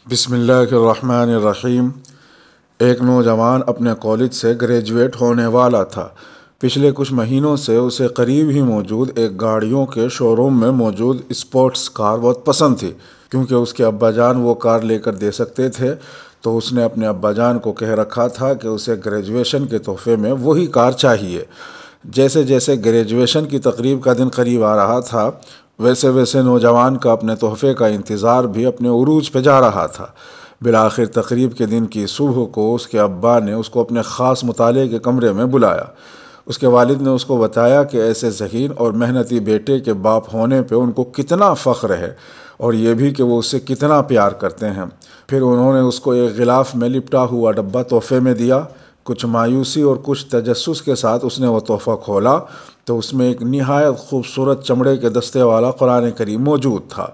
بسم اللہ الرحمن الرحیم۔ ایک نوجوان اپنے کالج سے گریجویٹ ہونے والا تھا۔ پچھلے کچھ مہینوں سے اسے قریب ہی موجود ایک گاڑیوں کے شو روم میں موجود اسپورٹس کار بہت پسند تھی۔ کیونکہ اس کے ابا جان وہ کار لے کر دے سکتے تھے تو اس نے اپنے ابا جان کو کہہ رکھا تھا کہ اسے گریجویشن کے تحفے میں وہی کار چاہیے۔ جیسے جیسے گریجویشن کی تقریب کا دن قریب آ رہا تھا ویسے ویسے نوجوان کا اپنے تحفے کا انتظار بھی اپنے عروج پہ جا رہا تھا۔ بالآخر تقریب کے دن کی صبح کو اس کے ابا نے اس کو اپنے خاص مطالعے کے کمرے میں بلایا۔ اس کے والد نے اس کو بتایا کہ ایسے ذہین اور محنتی بیٹے کے باپ ہونے پہ ان کو کتنا فخر ہے اور یہ بھی کہ وہ اس سے کتنا پیار کرتے ہیں۔ پھر انہوں نے اس کو ایک غلاف میں لپٹا ہوا ڈبہ تحفے میں دیا۔ کچھ مایوسی اور کچھ تجسس کے ساتھ اس نے وہ تحفہ کھولا تو اس میں ایک نہایت خوبصورت چمڑے کے دستے والا قرآن کریم موجود تھا۔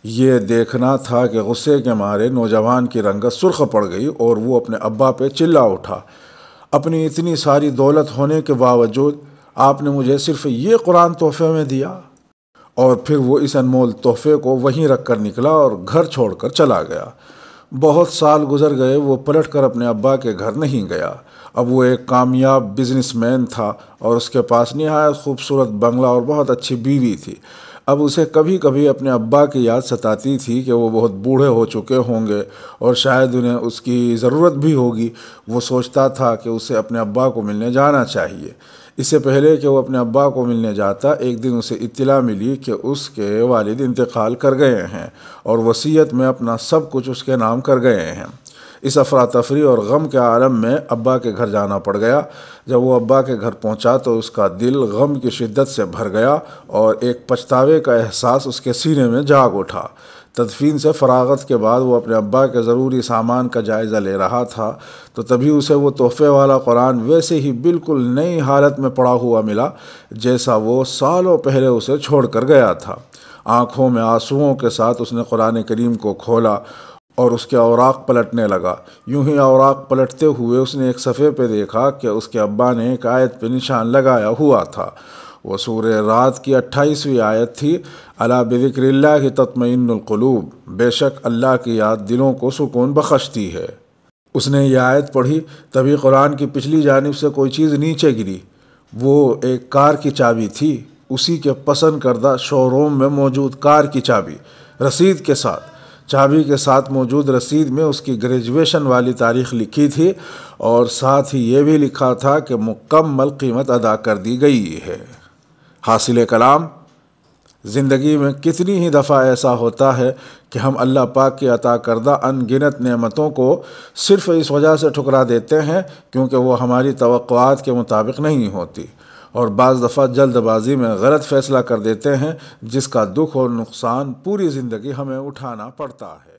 یہ دیکھنا تھا کہ غصے کے مارے نوجوان کی رنگت سرخ پڑ گئی اور وہ اپنے ابا پہ چلا اٹھا۔ اپنی اتنی ساری دولت ہونے کے باوجود آپ نے مجھے صرف یہ قرآن تحفے میں دیا؟ اور پھر وہ اس انمول تحفے کو وہیں رکھ کر نکلا اور گھر چھوڑ کر چلا گیا۔ بہت سال گزر گئے، وہ پلٹ کر اپنے ابا کے گھر نہیں گیا۔ اب وہ ایک کامیاب بزنس مین تھا اور اس کے پاس نہایت خوبصورت بنگلہ اور بہت اچھی بیوی تھی۔ اب اسے کبھی کبھی اپنے ابا کی یاد ستاتی تھی کہ وہ بہت بوڑھے ہو چکے ہوں گے اور شاید انہیں اس کی ضرورت بھی ہوگی۔ وہ سوچتا تھا کہ اسے اپنے ابا کو ملنے جانا چاہیے۔ اس سے پہلے کہ وہ اپنے ابا کو ملنے جاتا ایک دن اسے اطلاع ملی کہ اس کے والد انتقال کر گئے ہیں اور وصیت میں اپنا سب کچھ اس کے نام کر گئے ہیں۔ اس افراتفری اور غم کے عالم میں ابا کے گھر جانا پڑ گیا۔ جب وہ ابا کے گھر پہنچا تو اس کا دل غم کی شدت سے بھر گیا اور ایک پچھتاوے کا احساس اس کے سینے میں جاگ اٹھا۔ تدفین سے فراغت کے بعد وہ اپنے ابا کے ضروری سامان کا جائزہ لے رہا تھا تو تبھی اسے وہ تحفے والا قرآن ویسے ہی بالکل نئی حالت میں پڑا ہوا ملا جیسا وہ سالوں پہلے اسے چھوڑ کر گیا تھا۔ آنکھوں میں آنسوؤں کے ساتھ اس نے قرآن کریم کو کھولا اور اس کے اوراق پلٹنے لگا۔ یوں ہی اوراق پلٹتے ہوئے اس نے ایک صفحے پہ دیکھا کہ اس کے ابا نے ایک آیت پہ نشان لگایا ہوا تھا۔ وہ سورہ رعد کی 28ویں آیت تھی، الا بذکر اللہ تطمئن القلوب، بے شک اللہ کی یاد دلوں کو سکون بخشتی ہے۔ اس نے یہ آیت پڑھی تبھی قرآن کی پچھلی جانب سے کوئی چیز نیچے گری۔ وہ ایک کار کی چابی تھی، اسی کے پسند کردہ شو روم میں موجود کار کی چابی، رسید کے ساتھ۔ چابی کے ساتھ موجود رسید میں اس کی گریجویشن والی تاریخ لکھی تھی اور ساتھ ہی یہ بھی لکھا تھا کہ مکمل قیمت ادا کر دی گئی ہے۔ حاصل کلام، زندگی میں کتنی ہی دفعہ ایسا ہوتا ہے کہ ہم اللہ پاک کی عطا کردہ ان گنت نعمتوں کو صرف اس وجہ سے ٹھکرا دیتے ہیں کیونکہ وہ ہماری توقعات کے مطابق نہیں ہوتی، اور بعض دفعہ جلد بازی میں غلط فیصلہ کر دیتے ہیں جس کا دکھ اور نقصان پوری زندگی ہمیں اٹھانا پڑتا ہے۔